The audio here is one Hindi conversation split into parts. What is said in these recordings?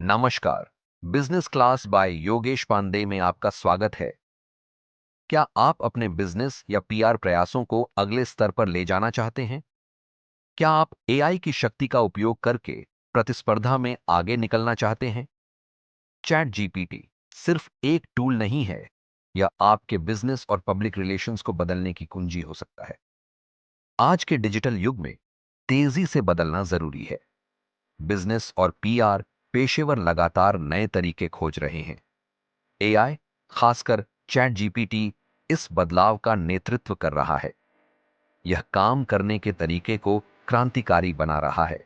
नमस्कार। Business class by Yogesh Pandey में आपका स्वागत है। क्या आप अपने बिजनेस या पीआर प्रयासों को अगले स्तर पर ले जाना चाहते हैं? क्या आप एआई की शक्ति का उपयोग करके प्रतिस्पर्धा में आगे निकलना चाहते हैं? चैट जीपीटी सिर्फ एक टूल नहीं है, यह आपके बिजनेस और पब्लिक रिलेशंस को बदलने की कुंजी हो सकता है। आज के डिजिटल युग में तेजी से बदलना जरूरी है। बिजनेस और पीआर पेशेवर लगातार नए तरीके खोज रहे हैं। एआई, खासकर चैट जीपीटी, इस बदलाव का नेतृत्व कर रहा है। यह काम करने के तरीके को क्रांतिकारी बना रहा है।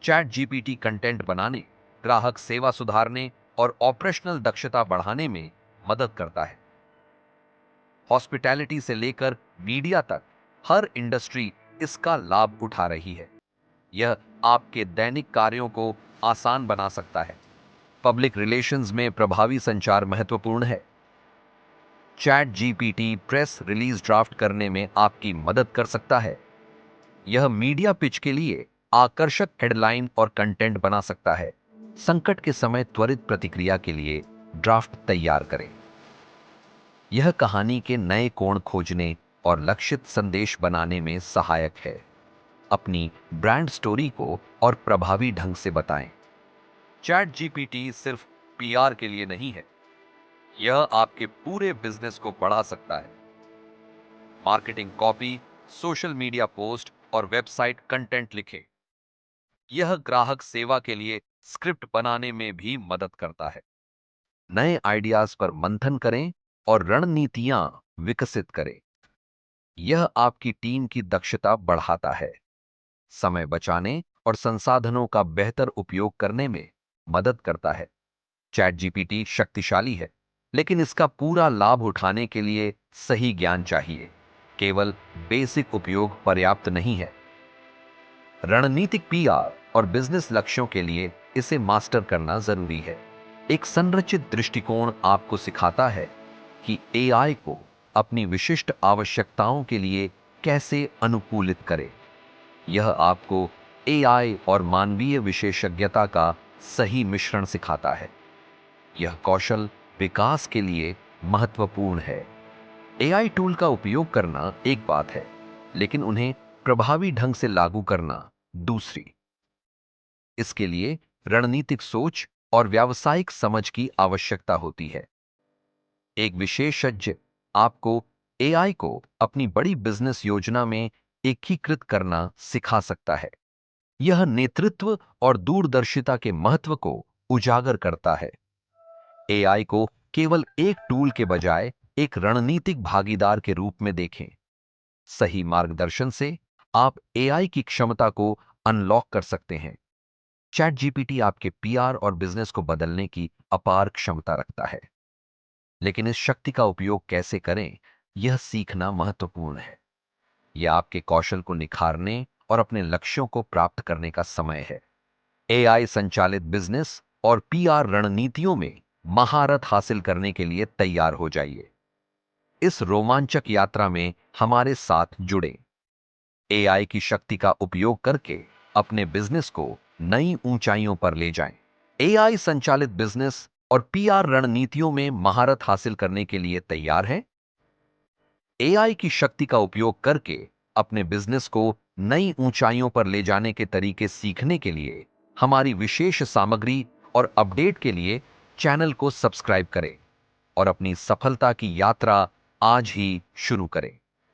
चैट जीपीटी कंटेंट बनाने, ग्राहक सेवा सुधारने और ऑपरेशनल दक्षता बढ़ाने में मदद करता है। हॉस्पिटैलिटी से लेकर मीडिया तक हर इंडस्ट्री इसका लाभ उठा रही है। यह आपके दैनिक कार्यों को आसान बना सकता है। पब्लिक रिलेशंस में प्रभावी संचार महत्वपूर्ण है। Chat GPT press release draft करने में आपकी मदद कर सकता है। यह मीडिया पिच के लिए आकर्षक हेडलाइन और कंटेंट बना सकता है। संकट के समय त्वरित प्रतिक्रिया के लिए ड्राफ्ट तैयार करें। यह कहानी के नए कोण खोजने और लक्षित संदेश बनाने में सहायक है। अपनी ब्रांड स्टोरी को और प्रभावी ढंग से बताएं। चैट जीपीटी सिर्फ पीआर के लिए नहीं है, यह आपके पूरे बिजनेस को बढ़ा सकता है। Marketing copy, social media post और वेबसाइट कंटेंट लिखें। यह ग्राहक सेवा के लिए स्क्रिप्ट बनाने में भी मदद करता है। नए आइडियाज पर मंथन करें और रणनीतियां विकसित करें। यह आपकी टीम की दक्षता बढ़ाता है, समय बचाने और संसाधनों का बेहतर उपयोग करने में मदद करता है। चैट जीपीटी शक्तिशाली है, लेकिन इसका पूरा लाभ उठाने के लिए सही ज्ञान चाहिए। केवल बेसिक उपयोग पर्याप्त नहीं है। रणनीतिक पीआर और बिजनेस लक्ष्यों के लिए इसे मास्टर करना जरूरी है। एक संरचित दृष्टिकोण आपको सिखाता है कि एआई को अपनी विशिष्ट आवश्यकताओं के लिए कैसे अनुकूलित करें। यह आपको एआई और मानवीय विशेषज्ञता का सही मिश्रण सिखाता है। यह कौशल विकास के लिए महत्वपूर्ण है। एआई टूल का उपयोग करना एक बात है, लेकिन उन्हें प्रभावी ढंग से लागू करना दूसरी। इसके लिए रणनीतिक सोच और व्यावसायिक समझ की आवश्यकता होती है। एक विशेषज्ञ आपको एआई को अपनी बड़ी बिजनेस योजना में एकीकृत करना सिखा सकता है। यह नेतृत्व और दूरदर्शिता के महत्व को उजागर करता है। एआई को केवल एक टूल के बजाय एक रणनीतिक भागीदार के रूप में देखें। सही मार्गदर्शन से आप एआई की क्षमता को अनलॉक कर सकते हैं। चैट जीपीटी आपके पीआर और बिजनेस को बदलने की अपार क्षमता रखता है, लेकिन इस शक्ति का उपयोग कैसे करें, यह सीखना महत्वपूर्ण है। यह आपके कौशल को निखारने और अपने लक्ष्यों को प्राप्त करने का समय है। एआई संचालित बिजनेस और पीआर रणनीतियों में महारत हासिल करने के लिए तैयार हो जाइए। इस रोमांचक यात्रा में हमारे साथ जुड़े। एआई की शक्ति का उपयोग करके अपने बिजनेस को नई ऊंचाइयों पर ले जाएं। एआई संचालित बिजनेस और पीआर रणनीतियों में महारत हासिल करने के लिए तैयार हैं? एआई की शक्ति का उपयोग करके अपने बिजनेस को नई ऊंचाइयों पर ले जाने के तरीके सीखने के लिए हमारी विशेष सामग्री और अपडेट के लिए चैनल को सब्सक्राइब करें और अपनी सफलता की यात्रा आज ही शुरू करें।